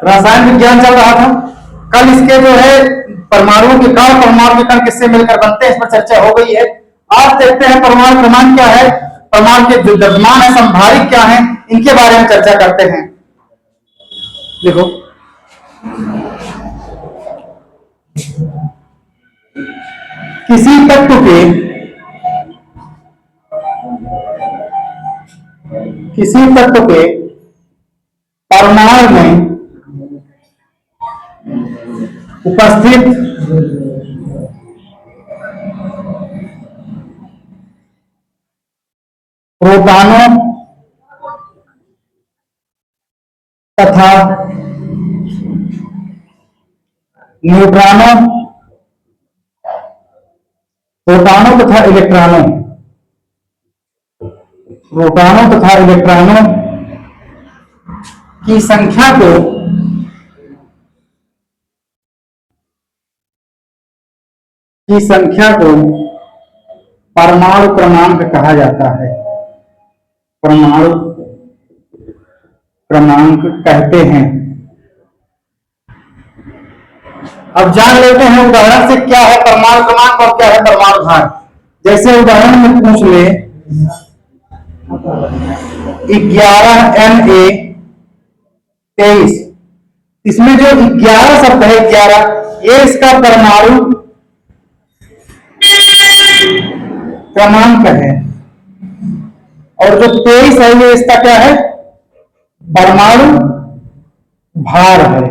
रसायन विज्ञान चल रहा था। कल इसके जो है परमाणुओं के कण, परमाणु के कण किससे मिलकर बनते हैं, इस पर चर्चा हो गई है। आज देखते हैं परमाणु क्रमांक क्या है, परमाणु के जो द्रव्यमान है, संभारिक क्या है, इनके बारे में चर्चा करते हैं। देखो, किसी तत्व के परमाणु में उपस्थित प्रोटॉनों तथा न्यूट्रॉनों, प्रोटॉनों तथा इलेक्ट्रॉनों की संख्या को परमाणु क्रमांक कहा जाता है, परमाणु क्रमांक कहते हैं। अब जान लेते हैं उदाहरण से क्या है परमाणु क्रमांक और क्या है परमाणु भार। जैसे उदाहरण में पूछ ले 11Na23, इसमें जो 11 शब्द है, 11 ये इसका परमाणु क्रमांक है, और जो 23 है ये इसका क्या है, परमाणु भार है।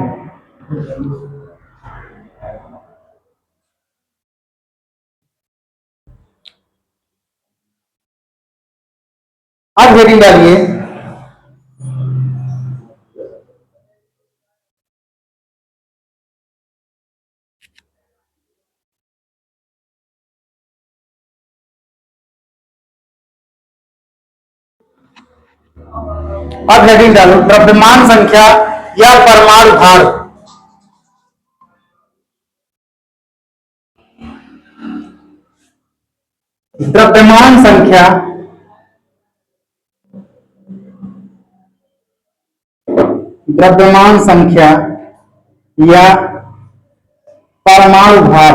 अब हेडिंग डालिए, अब हेडिंग डालो द्रव्यमान संख्या या परमाणु भार। द्रव्यमान संख्या या परमाणु भार।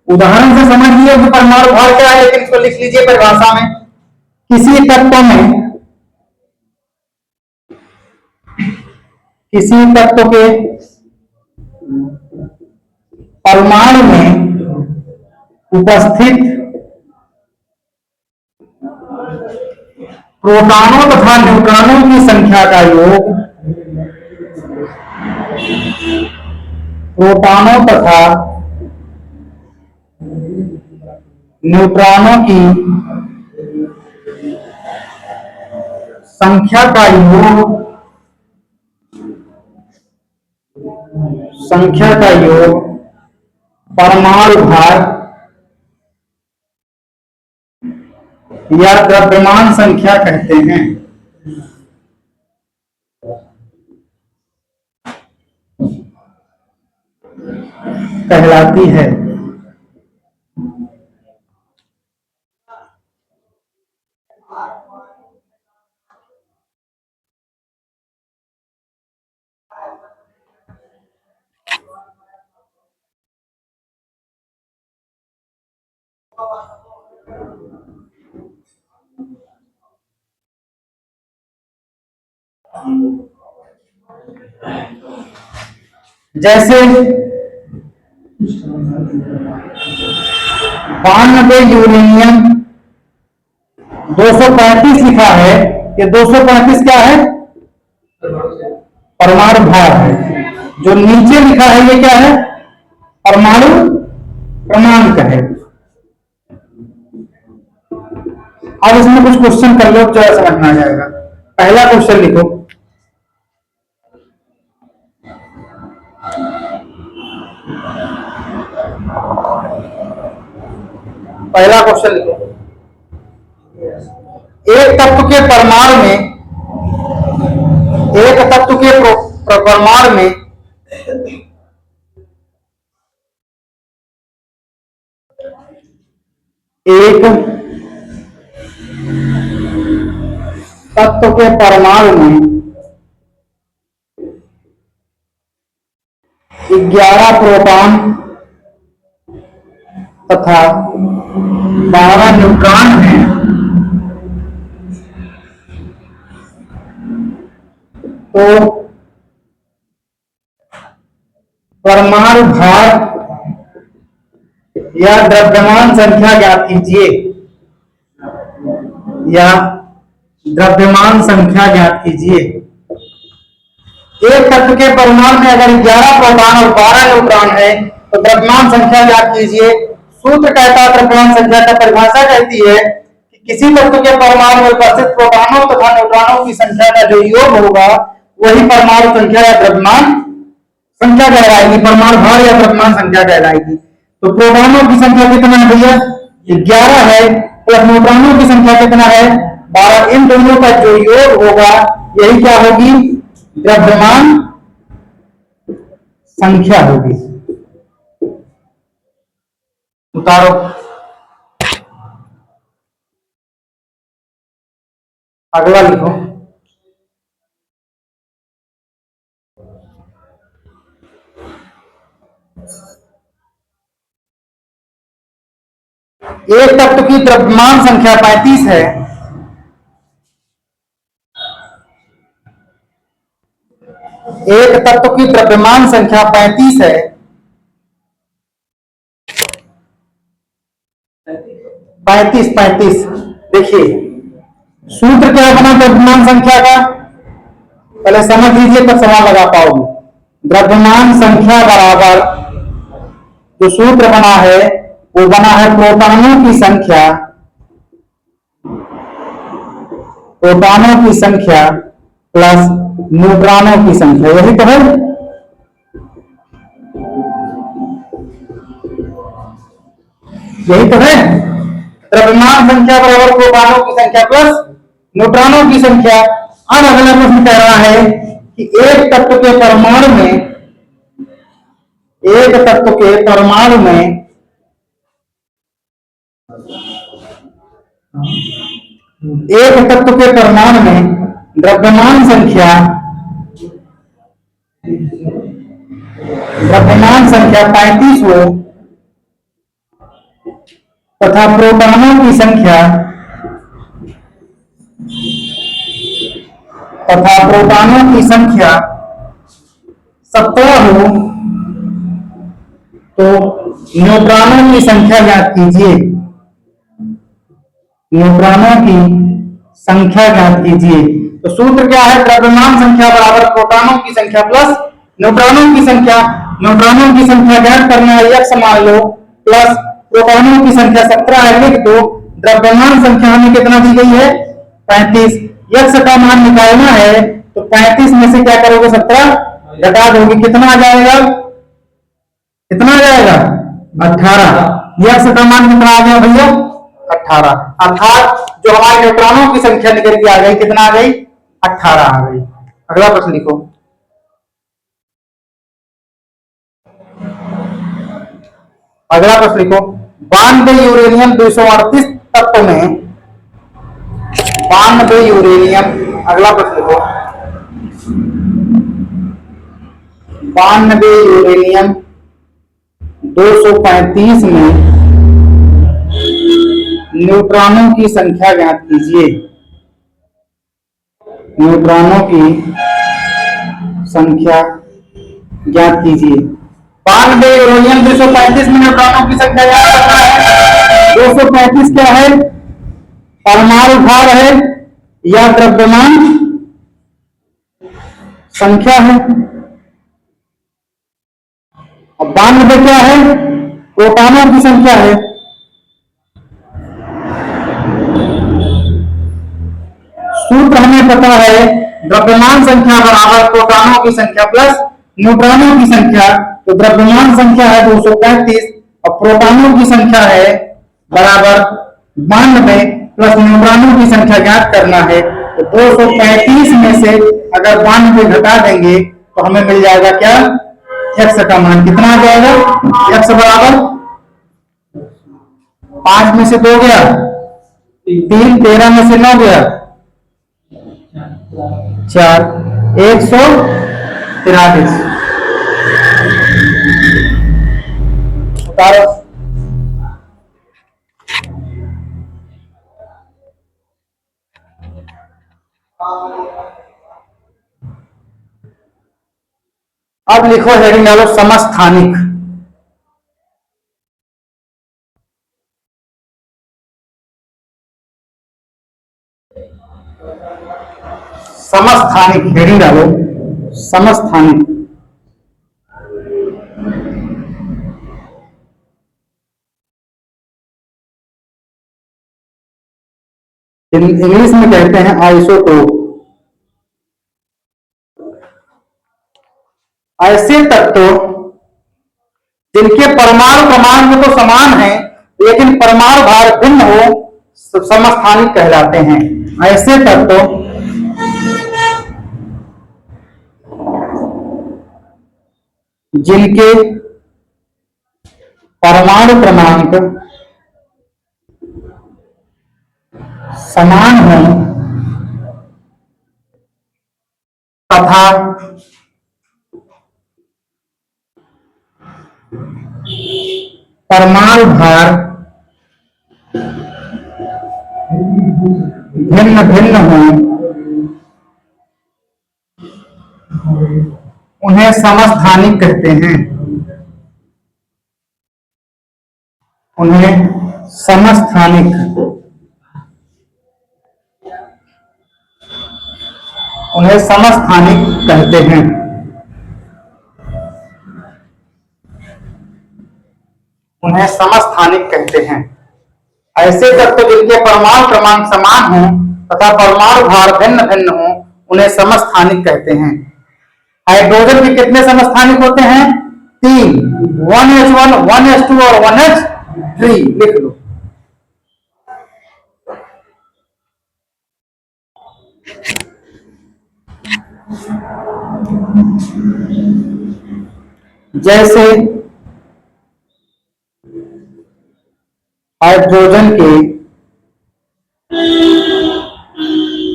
उदाहरण से समझ लिए कि परमाणु भार क्या है, लेकिन इसको लिख लीजिए परिभाषा में। किसी तत्व के परमाणु में उपस्थित प्रोटॉनों तथा न्यूट्रॉनों की संख्या का योग प्रोटॉनों तथा न्यूट्रॉनों की संख्या का योग परमाणु भार या द्रव्यमान संख्या कहते हैं। कहलाती है। जैसे 92 यूरेनियम 235 लिखा है, ये 235 क्या है, परमाणु भार है। जो नीचे लिखा है ये क्या है, परमाणु क्रमांक है। अब इसमें कुछ क्वेश्चन कर लो, जो समझ में आ जाएगा। पहला क्वेश्चन लिखो, पहला क्वेश्चन लिखो, एक तत्व के परमाणु में एक तत्व के परमाणु में 11 प्रोटॉन तथा 12 न्यूट्रॉन हैं, तो परमाणु भार या द्रव्यमान संख्या ज्ञात कीजिए, या द्रव्यमान संख्या ज्ञात कीजिए। एक तत्व के परमाणु में अगर 11 प्रोटॉन और 12 न्यूट्रॉन है तो द्रव्यमान संख्या ज्ञात कीजिए। सूत्र कहता है द्रव्यमान संख्या का परिभाषा कहती है कि किसी तत्व के परमाणु में उपस्थित प्रोटॉनों तथा न्यूट्रॉनों की संख्या का जो योग होगा वही परमाणु संख्या या द्रव्यमान संख्या कहलाएगी, परमाणु भार या द्रव्यमान संख्या कहलाएगी। तो प्रोटॉनों की संख्या कितना है भैया? 11 है, प्लस न्यूट्रॉनों की संख्या कितना है? 12। इन दोनों का जो योग होगा यही क्या होगी? द्रव्यमान संख्या होगी। उतारो, अगला लिखो। एक तत्व की द्रव्यमान संख्या 35 है, एक तत्व की द्रव्यमान संख्या 35 है, 35। देखिए सूत्र क्या बना द्रव्यमान संख्या का, पहले समझ लीजिए तब सवाल लगा पाओगे। द्रव्यमान संख्या बराबर जो सूत्र बना है वो बना है प्रोटॉनों की संख्या, प्रोटॉनों की संख्या प्लस न्यूट्रॉनों की संख्या, यही तो है। यही तो है, द्रव्यमान संख्या बराबर प्रोटॉनों की संख्या प्लस न्यूट्रॉनों की संख्या। अब अगला प्रश्न कह रहा है कि एक तत्व के परमाणु में, एक तत्व के परमाणु में एक तत्व के परमाणु में द्रव्यमान संख्या 35 हो तथा प्रोटॉनों की संख्या 17 हो तो न्यूट्रॉनों की संख्या ज्ञात कीजिए। न्यूट्रॉनों की संख्या ज्ञात कीजिए। तो सूत्र क्या है? द्रव्यमान संख्या बराबर प्रोटॉनों की संख्या प्लस न्यूट्रॉनों की संख्या। न्यूट्रॉनों की संख्या ज्ञात करना है, x मान लो, प्लस प्रोटॉनों की संख्या 17 है, लिख दो। द्रव्यमान संख्या हमें कितना दी गई है? 35। x का मान निकालना है तो 35 में से क्या करोगे? 17 घटा दोगे, कितना आ जाएगा? कितना आ जाएगा? 18। x का मान कितना आ गया भैया? 18। अर्थात जो हमारे न्यूट्रॉनों की संख्या निकल के आ गई, कितना आ गई? 18 आ गई। अगला प्रश्न लिखो। अगला प्रश्न लिखो। 92 यूरेनियम 238 तत्व में 92 यूरेनियम, अगला प्रश्न लिखो। 92 यूरेनियम 235 में न्यूट्रॉनों की संख्या ज्ञात कीजिए। न्यूट्रॉनों की संख्या ज्ञात कीजिए। 92 यूरेनियम 235 में न्यूट्रॉनों की संख्या ज्ञात करना है। 235 क्या है? परमाणु भार है या द्रव्यमान संख्या है। और 92 क्या है? प्रोटॉनों की संख्या है। सूत्र हमें पता है, द्रव्यमान संख्या बराबर प्रोटॉनों की संख्या प्लस न्यूट्रॉनों की संख्या। तो द्रव्यमान संख्या है 235 और प्रोटॉनों की संख्या है बराबर 92 प्लस न्यूट्रॉनों की संख्या ज्ञात करना है। तो 235 में से अगर 92 घटा देंगे तो हमें मिल जाएगा क्या? x का मान कितना आ जाएगा? x बराबर 5 में से 2 गया 3, 13 में से 9 गया 4, 143 उतारो। अब लिखो, हेडिंग डालो समस्थानिक। समस्थानिक हेडिंग डालो समस्थानिक। इंग्लिश में कहते हैं आइसोटोप। ऐसे तत्वों जिनके परमाणु क्रमांक तो समान है लेकिन परमाणु भार भिन्न हो समस्थानिक कहलाते हैं। ऐसे तत्वों जिनके परमाणु क्रमांक समान हो तथा परमाणु भार भिन्न भिन्न हो उन्हें समस्थानिक कहते हैं। उन्हें समस्थानिक उन्हें समस्थानिक कहते हैं। उन्हें समस्थानिक कहते हैं। ऐसे तत्व जिनके परमाणु क्रमांक समान हो तथा परमाणु भार भिन्न भिन्न हो उन्हें समस्थानिक कहते हैं। हाइड्रोजन के कितने समस्थानिक होते हैं? 3, 1h1, 1h2 और 1h3। लिख लो। जैसे हाइड्रोजन के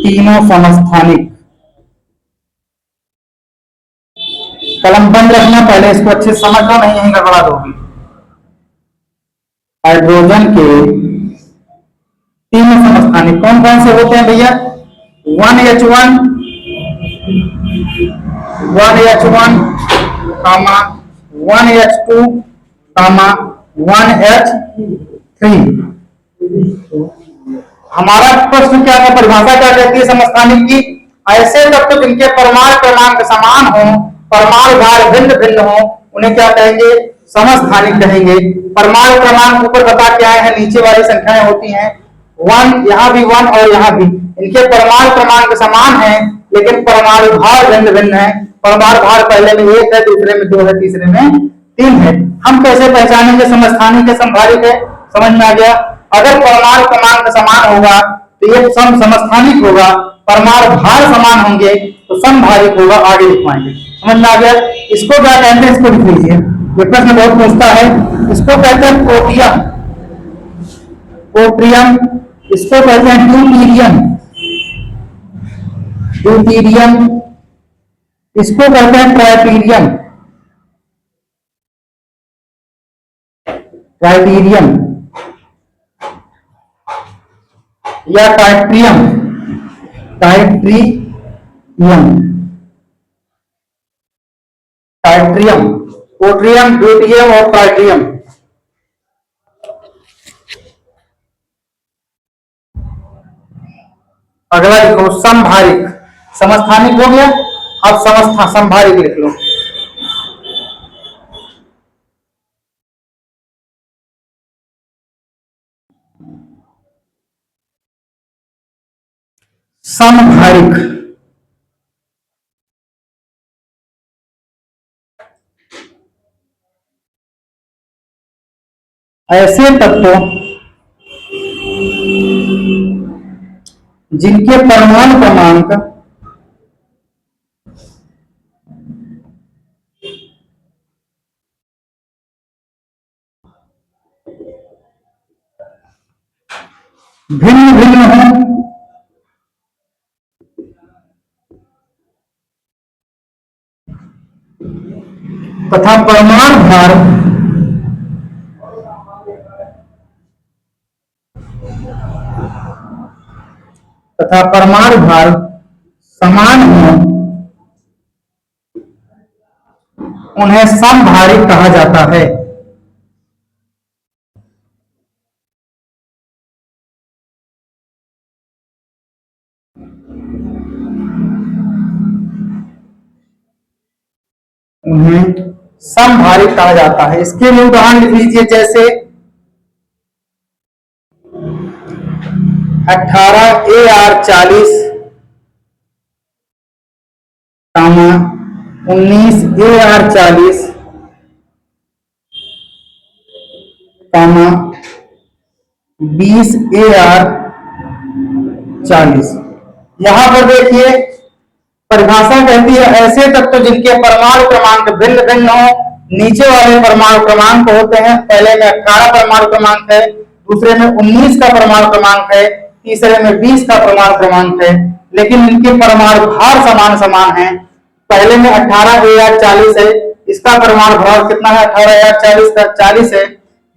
तीनों समस्थानिक। कलम बंद रखना, पहले इसको अच्छे से समझ लो, नहीं यहीं गड़बड़ा दोगी। हाइड्रोजन के तीनों समस्थानिक कौन कौन से होते हैं भैया? 1h1, 1h1, 1h2, 1h3। हमारा प्रश्न क्या है, परिभाषा क्या कहती है समस्थानिक की? ऐसे तत्व जिनके परमाणु क्रमांक समान हो परमाणु भार भिन्न भिन्न हो उन्हें क्या कहेंगे? समस्थानिक कहेंगे। परमाणु क्रमांक ऊपर बता के आए हैं, नीचे वाली संख्याएं होती हैं 1, यहाँ भी 1 और यहाँ भी। इनके परमाणु क्रमांक समान है लेकिन परमाणु भार भिन्न भिन्न है। परमाणु भार पहले में 1 है, दूसरे में 2 है, तीसरे में 3 है। हम कैसे पहचानेंगे समस्थानिक है समभारिक है? समझ में आ गया। अगर परमाणु क्रमांक समान होगा तो ये समस्थानिक होगा, परमाणु भार समान होंगे तो समभारिक होगा। आगे लिखवाएंगे, समझ में आ गया। इसको क्या कहते हैं? इसको लिख लीजिए, ये प्रश्न बहुत पूछता है। इसको कहते हैं प्रोटियम। प्रोटियम। इसको कहते हैं ड्यूटीरियम। ड्यूटीरियम। इसको कहते हैं ट्राइटीरियम। ट्राइटीरियम या टाइट्रियम। टाइट्रियम। टाइट्रियम, पोट्रियम, ड्यूटियम और टाइट्रियम। अगला लिखो समभारिक। समस्थानिक हो गया, अब समभारिक लिख लो। समभारिक ऐसे तत्वों जिनके परमाणु क्रमांक भिन्न भिन्न हो तथा परमाणु भार समान हो उन्हें समभारी कहा जाता है। उन्हें समभारी कहा जाता है। इसके लिए उदाहरण लिख लीजिए, जैसे 18 AR 40 19 AR 40 20 AR 40। यहां पर देखिए परिभाषा कहती है ऐसे तत्व जिनके परमाणु क्रमांक भिन्न भिन्न हो, नीचे वाले परमाणु क्रमांक होते हैं, पहले में 18 परमाणु क्रमांक है, दूसरे में 19 का परमाणु क्रमांक है, तीसरे में 20 का परमाणु क्रमांक है, लेकिन इनके परमाणु भार समान समान है। पहले में 18 AR 40 है, इसका परमाणु भार कितना है? 18 AR 40 का 40 है।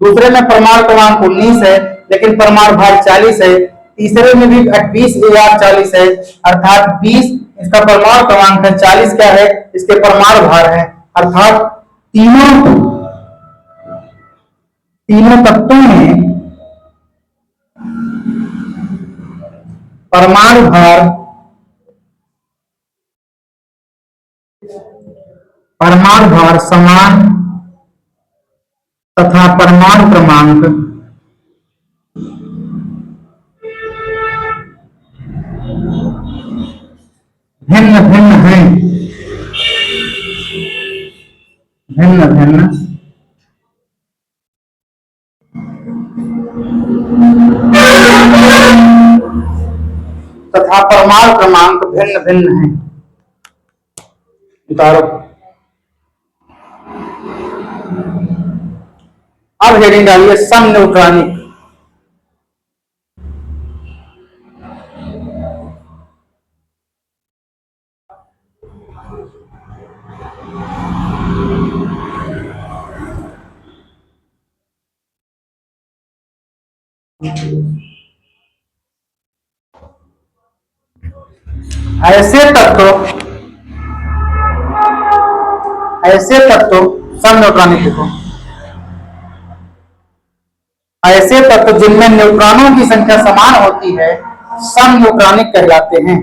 दूसरे में परमाणु क्रमांक 19 है, लेकिन परमाणु भार 40 है। तीसरे में भी 20 AR 40 है, अर्थात 20 इसका परमाणु क्रमांक है, 40 क्या है? इसके परमाणु भार है। अर्थात तीनों तत्वों में परमाणु भार समान तथा परमाणु क्रमांक भिन्न भिन्न हैं। तथा परमाणु क्रमांक भिन्न भिन्न हैं। उतारो। अब हेडिंग डालिए समन्यूट्रॉनिक। ऐसे तत्व समन्यूट्रॉनिक देखो, ऐसे तत्व जिनमें न्यूट्रॉनों की संख्या समान होती है समन्यूट्रॉनिक कहलाते हैं।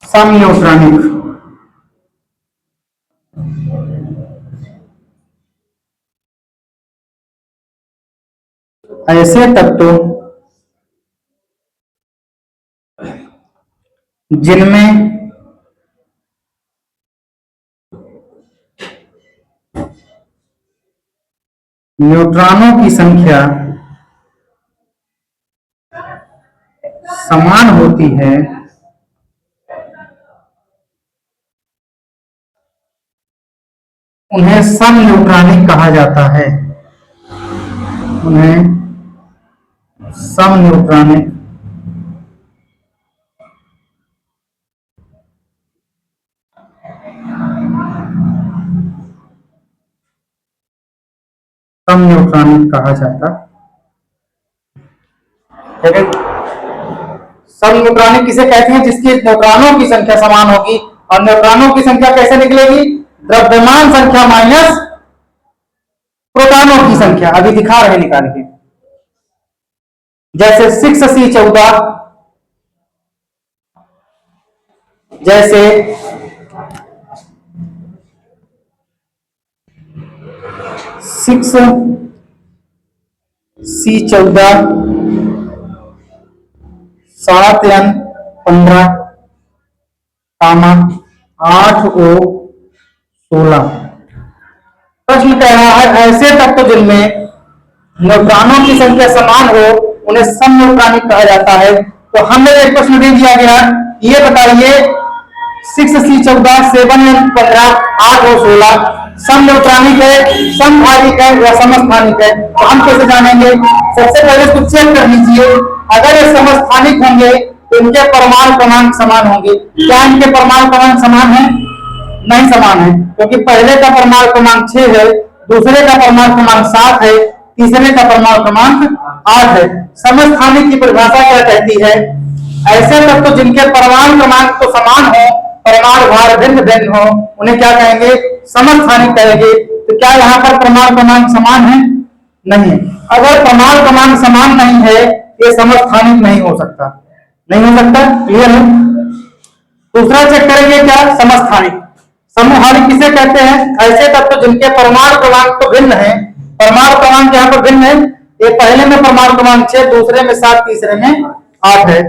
समन्यूट्रॉनिक ऐसे तत्व जिनमें न्यूट्रॉनों की संख्या समान होती है उन्हें समन्यूट्रॉनिक कहा जाता है। उन्हें समन्यूट्रॉनिक कहा जाता है। समन्यूट्रॉनिक किसे कहते हैं? जिसकी न्यूट्रॉनों की संख्या समान होगी। और न्यूट्रॉनों की संख्या कैसे निकलेगी? द्रव्यमान संख्या माइनस प्रोटॉनों की संख्या। अभी दिखा रहे निकाल के, जैसे 6C14, जैसे 6C14 7N15 8O16। प्रश्न कह रहा है ऐसे तत्व जिनमें न्यूट्रॉनों की संख्या समान हो उन्हें समन्यूट्रॉनिक कहा जाता है। तो हमें एक प्रश्न दे दिया गया, ये बताइए 6C14 7N15 8O16 समन्यूट्रॉनिक है, समभारिक है या समस्थानिक है? तो हम कैसे जानेंगे? सबसे पहले इसको चेक कर लीजिए। अगर ये समस्थानिक होंगे तो इनके परमाणु क्रमांक समान होंगे। क्या इनके परमाणु क्रमांक समान है? नहीं समान है, क्योंकि पहले का परमाणु क्रमांक 6 है, दूसरे का परमाणु क्रमांक 7 है, तीसरे का परमाणु क्रमांक 8 है। समस्थानिक की परिभाषा क्या कहती है? ऐसे तत्व जिनके परमाणु क्रमांक तो समान हो, परमाणु भार भिन्न भिन्न हो, उन्हें क्या कहेंगे? समस्थानिक कहेंगे। तो क्या यहाँ पर परमाणु क्रमांक समान है? नहीं है। अगर परमाणु क्रमांक समान नहीं है, ये समस्थानिक नहीं हो सकता, नहीं हो सकता। क्लियर है? दूसरा चेक करेंगे क्या? समस्थानिक। समूहानिक किसे कहते हैं? ऐसे तत्व जिनके परमाणु क्रमांक तो भिन्न है, परमाणु क्रमांक यहाँ पर भिन्न है, ये पहले में परमाणु क्रमांक 6, दूसरे में 7, तीसरे में 8 है।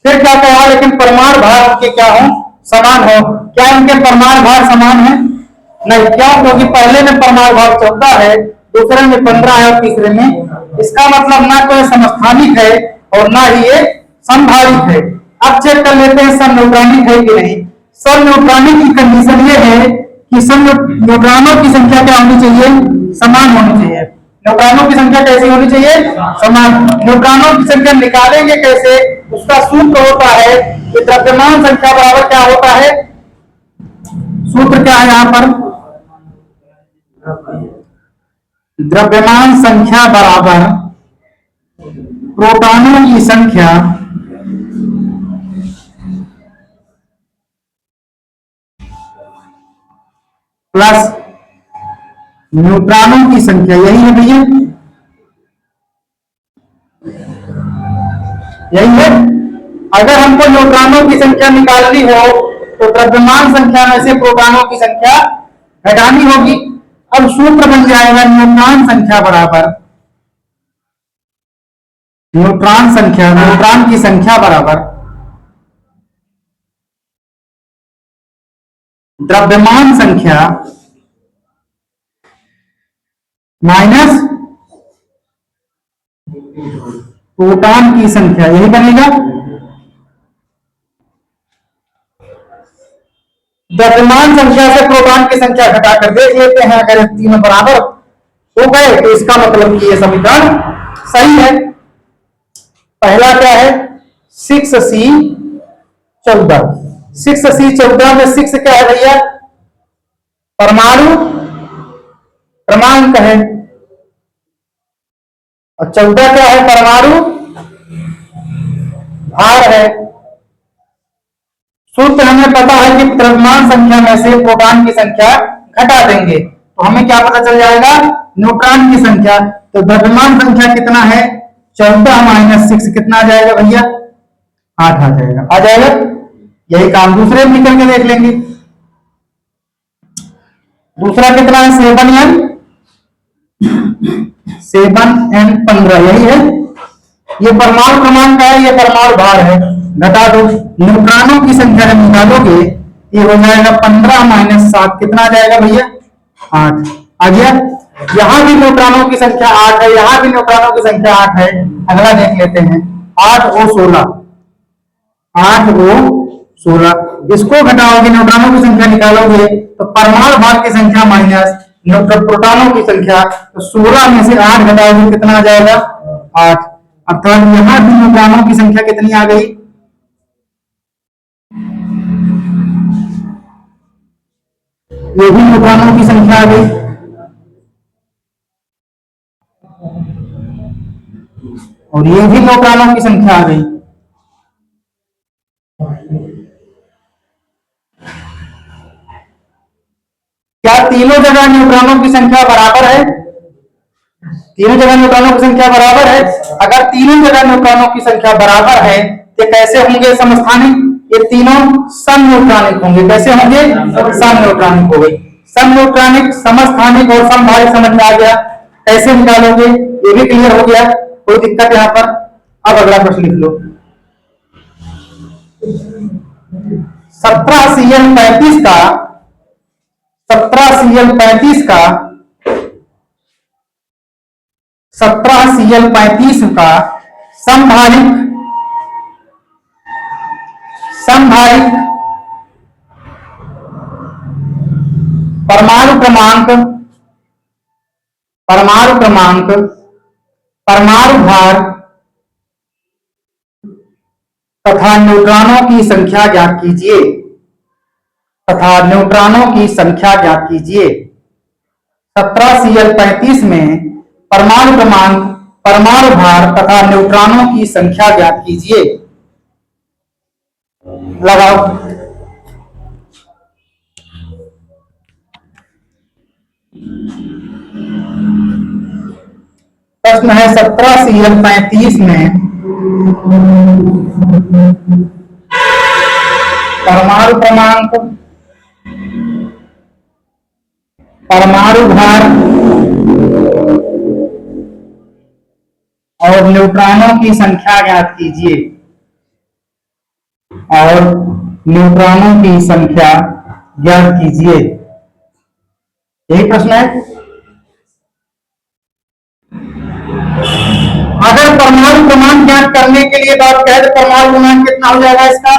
फिर क्या कहा? लेकिन परमाणु भार उनके क्या हो? समान हो। क्या इनके परमाणु भार समान है? नहीं। क्यों? क्योंकि पहले में परमाणु भार 14 है, दूसरे में 15 है और तीसरे में। इसका मतलब ना तो ये समस्थानिक है और ना ही ये समभारिक है। अब चेक कर लेते हैं समन्यूट्रॉनिक है कि नहीं। समन्यूट्रॉनिक की कंडीशन ये है कि न्यूट्रॉनों की संख्या क्या होनी चाहिए? समान होनी चाहिए। न्यूट्रॉनों की संख्या कैसी होनी चाहिए? समान। न्यूट्रॉनों की संख्या निकालेंगे कैसे? उसका सूत्र होता है कि द्रव्यमान संख्या बराबर क्या होता है? सूत्र क्या है यहाँ पर? द्रव्यमान संख्या बराबर प्रोटॉनों की संख्या प्लस न्यूट्रॉनों की संख्या। यही है भैया, यही है। अगर हमको न्यूट्रॉनों की संख्या निकालनी हो तो द्रव्यमान संख्या में से प्रोटॉनों की संख्या घटानी होगी। अब सूत्र बन जाएगा न्यूट्रॉन संख्या बराबर न्यूट्रॉन संख्या, न्यूट्रॉन की संख्या बराबर द्रव्यमान संख्या माइनस प्रोटॉन की संख्या। यही बनेगा। द्रव्यमान संख्या से प्रोटॉन की संख्या घटाकर देख लेते हैं। अगर तीनों बराबर हो गए तो इसका मतलब कि ये समीकरण सही है। पहला क्या है? 6C14। 6C14 में 6 क्या है भैया? परमाणु क्रमांक है, और 14 क्या है? परमाणु भार है। सूत्र हमें पता है कि द्रव्यमान संख्या में से प्रोटॉन की संख्या घटा देंगे तो हमें क्या पता चल जाएगा? न्यूट्रॉन की संख्या। तो द्रव्यमान संख्या कितना है? 14 माइनस 6 कितना आ जाएगा भैया? 8 आ जाएगा। आ जाएगा। यही काम दूसरे में करके देख लेंगे। दूसरा कितना है? 7n 15। यही है। ये परमाणु क्रमांक है, ये परमाणु भार है। घटा दो। न्यूट्रॉनों की संख्या जब निकालोगे ये हो जाएगा 15 माइनस 7 कितना आ जाएगा भैया? 8 आ गया। यहां भी न्यूट्रॉनों की संख्या 8 है, यहां भी न्यूट्रॉनों की संख्या 8 है। अगला देख लेते हैं। 8 O 16, 8 O 16। इसको घटाओगे, न्यूट्रॉनों की संख्या निकालोगे तो परमाणु भार की संख्या माइनस प्रोटॉनों की संख्या, तो 16 में से 8 घटाओगे कितना आ जाएगा? 8। अर्थात यहां भी न्यूट्रॉनों की संख्या कितनी आ गई? ये भी न्यूट्रॉनों की संख्या आ गई। और ये भी न्यूट्रॉनों की संख्या आ गई। क्या तीनों जगह न्यूट्रॉनों की संख्या बराबर है? तीनों जगह न्यूट्रॉनों की संख्या बराबर है। अगर तीनों जगह न्यूट्रॉनों की संख्या बराबर है तो कैसे होंगे समस्थानिक? ये तीनों समन्यूट्रॉनिक होंगे। कैसे होंगे? समन्यूट्रॉनिक हो गए। समन्यूट्रॉनिक, समस्थानिक और समभारिक समझ में आ गया। कैसे निकालोगे ये भी क्लियर हो गया। कोई दिक्कत यहाँ पर? अब अगला प्रश्न लिख लो। 17Cl35 का 17Cl35 का 17Cl35 का समभारिक समभारिक परमाणु क्रमांक परमाणु क्रमांक परमाणु भार तथा न्यूट्रॉनों की संख्या ज्ञात कीजिए, तथा न्यूट्रॉनों की संख्या ज्ञात कीजिए। 17Cl35 में परमाणु क्रमांक, परमाणु भार तथा न्यूट्रॉनों की संख्या ज्ञात कीजिए। लगाओ। प्रश्न है 17Cl35 में परमाणु क्रमांक, परमाणु भार और न्यूट्रॉनों की संख्या ज्ञात कीजिए, और न्यूट्रॉनों की संख्या ज्ञात कीजिए। यही प्रश्न है। अगर परमाणु क्रमांक ज्ञात करने के लिए बात करें तो परमाणु क्रमांक कितना हो जाएगा इसका?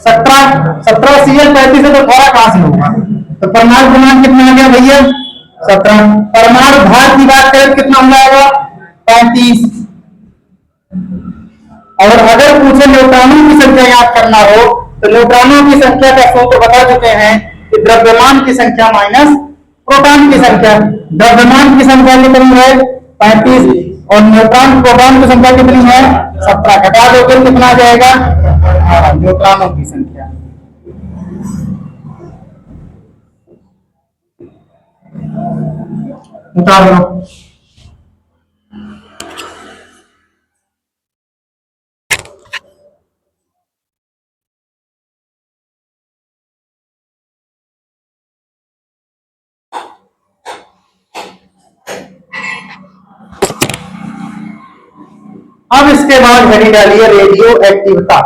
17Cl35 से तो थोड़ा कहां से होगा, तो परमाणु क्रमांक कितना आ गया भैया? 17। परमाणु भार की बात करें कितना हो जाएगा? 35। और अगर पूछे न्यूट्रॉनों की संख्या याद करना हो तो न्यूट्रॉनों की संख्या का सूत्र बता चुके हैं कि द्रव्यमान की संख्या माइनस प्रोटॉन की संख्या। द्रव्यमान की संख्या कितनी है? 35, और न्यूट्रॉन प्रोटॉन की संख्या कितनी है? 17। घटा दोगे कितना आ जाएगा? न्यूट्रॉनों की संख्या। उतार लो। अब इसके बाद घड़ी डालिए रेडियो एक्टिविता।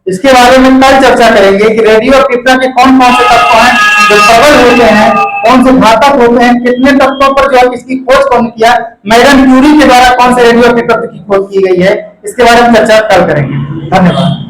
इसके बारे में कल चर्चा करेंगे कि रेडियो एक्टिविता के कौन कौन से तत्व हैं जो प्रबल होते हैं, कौन से घातक होते हैं, कितने तत्वों पर जो है किसकी खोज कौन किया, मैडम क्यूरी के द्वारा कौन से रेडियो एक्टिव तत्व की खोज की गई है, इसके बारे में चर्चा कल करेंगे। धन्यवाद।